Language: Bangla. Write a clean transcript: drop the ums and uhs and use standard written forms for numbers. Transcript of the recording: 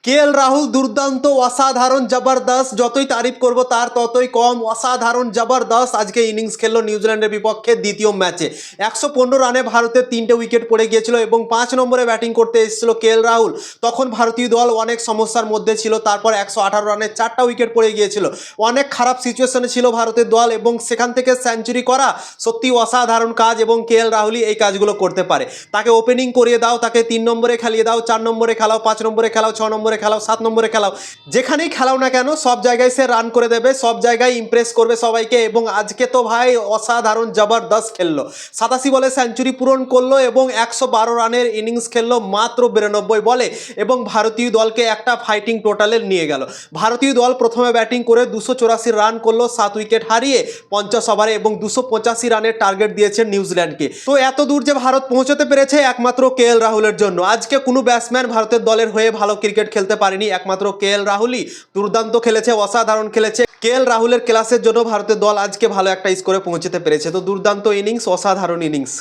কেএল রাহুল দুর্দান্ত, অসাধারণ, জবরদস্ত, যতই তারিফ করব তার ততই কম। অসাধারণ জবরদস্ত আজকে ইনিংস খেললো নিউজিল্যান্ডের বিপক্ষে দ্বিতীয় ম্যাচে। 115 রানে ভারতের 3টে উইকেট পড়ে গিয়েছিল এবং 5 নম্বরে ব্যাটিং করতে এসেছিল কেএল রাহুল। তখন ভারতীয় দল অনেক সমস্যার মধ্যে ছিল। তারপর 118 রানে 4টা উইকেট পড়ে গিয়েছিল। অনেক খারাপ সিচুয়েশনে ছিল ভারতের দল এবং সেখান থেকে সেঞ্চুরি করা সত্যি অসাধারণ কাজ এবং কেএল রাহুলই এই কাজগুলো করতে পারে। তাকে ওপেনিং করিয়ে দাও, তাকে 3 নম্বরে খেলিয়ে দাও, 4 নম্বরে খেলাও, 5 নম্বরে খেলাও, 6 নম্বরে খেলাও, 7 নম্বরে খেলাও, যেখানেই খেলাও না কেন সব জায়গায় সে রান করে দেবে, সব জায়গায় ইমপ্রেস করবে সবাইকে। এবং আজকে তো ভাই অসাধারণ জবরদস্ত খেললো। 87 বলে সেঞ্চুরি পূরণ করলো এবং 112 রানের ইনিংস খেললো মাত্র 92 বলে এবং ভারতীয় দলকে একটা ফাইটিং টোটালে নিয়ে গেল। ভারতীয় দল প্রথমে ব্যাটিং করে 284 রান করলো 7 উইকেট হারিয়ে 50 ওভারে এবং 285 রানের টার্গেট দিয়েছে নিউজিল্যান্ডকে। তো এত দূর যে ভারত পৌঁছতে পেরেছে একমাত্র কেএল রাহুলের জন্য। আজকে কোনো ব্যাটসম্যান ভারতের দলের হয়ে ভালো ক্রিকেট খেলতে পারেনি, একমাত্র কেএল রাহুলই দুর্দান্ত খেলেছে, অসাধারণ খেলেছে। কেএল রাহুলের ক্লাসের জন্য ভারতের দল আজকে ভালো একটা স্কোরে পৌঁছতে পেরেছে। তো দুর্দান্ত ইনিংস, অসাধারণ ইনিংস।